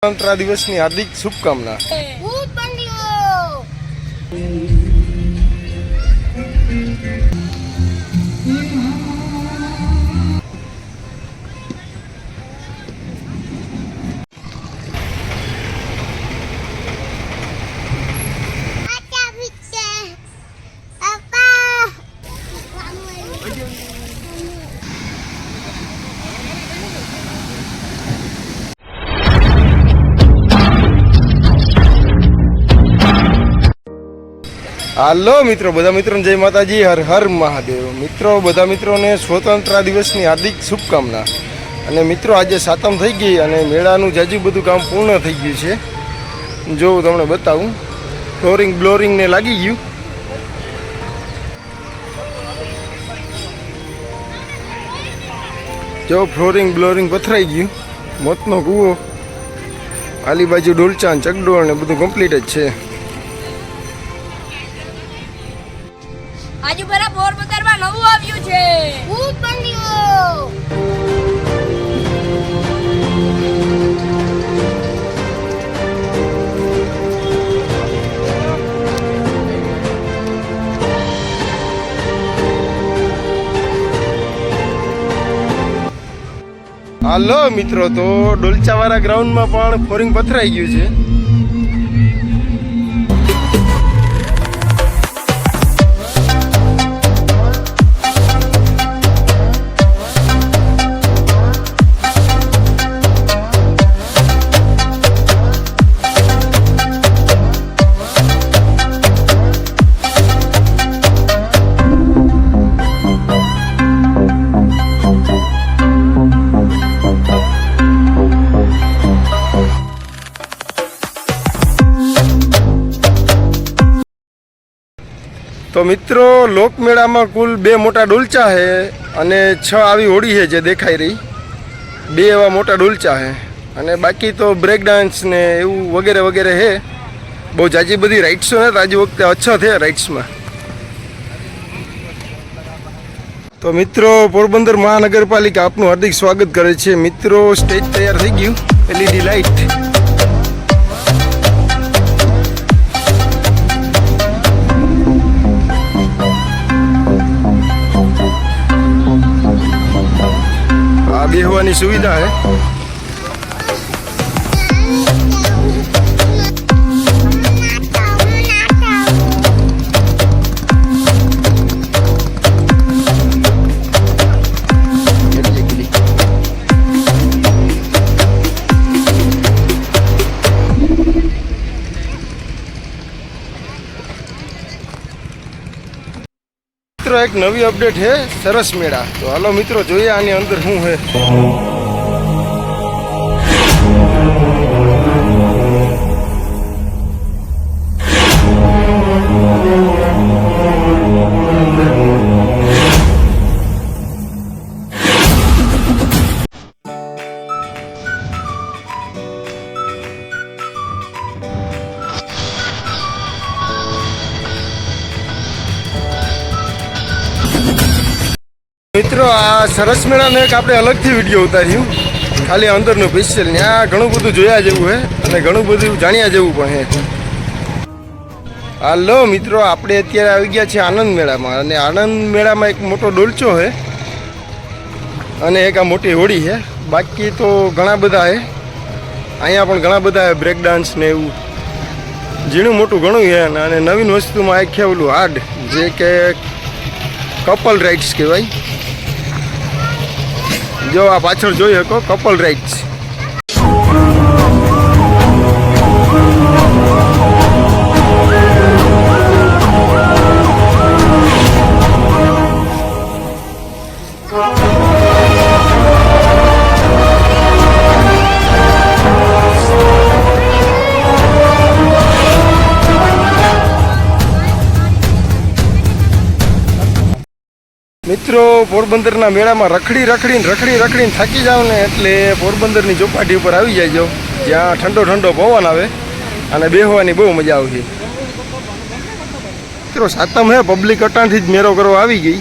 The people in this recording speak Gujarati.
स्वतंत्रता दिवसની હાર્દિક શુભકામના। હાલો મિત્રો, બધા મિત્રોને જય માતાજી, હર હર મહાદેવ। મિત્રો, બધા મિત્રોને સ્વતંત્રતા દિવસની હાર્દિક શુભકામના। અને મિત્રો, આજે સાતમ થઈ ગઈ અને મેળાનું જાજુ બધું કામ પૂર્ણ થઈ ગયું છે। જો તમને બતાવું, ફ્લોરિંગ બ્લોરિંગ ને લાગી ગયું। જો ફ્લોરિંગ બ્લોરિંગ પથરાઈ ગયું, મોતનો કૂવો, આલી બાજુ ડોલચા ચકડોળ ને બધું કમ્પ્લીટ જ છે। આજુ બરા પોરબંદરમાં નવું આવ્યું છે ભૂત બંગલો। હાલો મિત્રો, તો ડોલચાવાળા ગ્રાઉન્ડમાં પણ ફ્લોરિંગ પથરાઈ ગયું છે। તો મિત્રો, લોકમેળામાં કુલ 2 મોટા ડોલચા છે અને 6 આવી હોડી છે જે દેખાઈ રહી। 2 એવા મોટા ડોલચા છે અને બાકી તો બ્રેક ડાન્સ ને એવું વગેરે વગેરે છે। બહુ જાજી બધી રાઇડ્સો ને આજે વખતે અચ્છા છે રાઇડ્સમાં। તો મિત્રો, પોરબંદર મહાનગરપાલિકા આપનું હાર્દિક સ્વાગત કરે છે। મિત્રો, સ્ટેજ તૈયાર થઈ ગયું, LED લાઇટ। બેહવાની સુવિધા है। મિત્રો, એક નવી અપडेट है સરસ મેળા। તો હાલો મિત્રો, જોઈએ આની અંદર શું है। મિત્રો, આ સરસ મેળાનો એક આપણે અલગથી વિડીયો ઉતાર્યું, ખાલી અંદરનું સ્પેશિયલ। ત્યાં ઘણું બધું જોયા જેવું છે અને ઘણું બધું જાણ્યા જેવું પણ છે। હાલો મિત્રો, આપણે અત્યારે આવી ગયા છીએ આનંદ મેળામાં અને આનંદ મેળામાં એક મોટો ડોલચો છે અને એક આ મોટી હોડી છે। બાકી તો ઘણા બધા છે, અહીંયા પણ ઘણા બધા છે, બ્રેક ડાન્સ ને એવું ઝીણું મોટું ઘણું છે। અને નવીન વસ્તુમાં આખ્યા ઓલું હાર્ડ, જે કે કપલ રાઇડ્સ કહેવાય। જો આ પાછળ જોઈ શકો, કપલ રાઇડ્સ। મિત્રો, પોરબંદરના મેળામાં રખડીને થાકી જાવ ને એટલે પોરબંદરની ચોપાટી ઉપર આવી જાયજો, જ્યાં ઠંડો ઠંડો પવન આવે અને બેહવાની બહુ મજા આવશે। મિત્રો, સાતમ હે, પબ્લિક અટાણથી જ મેળો કરવા આવી ગઈ।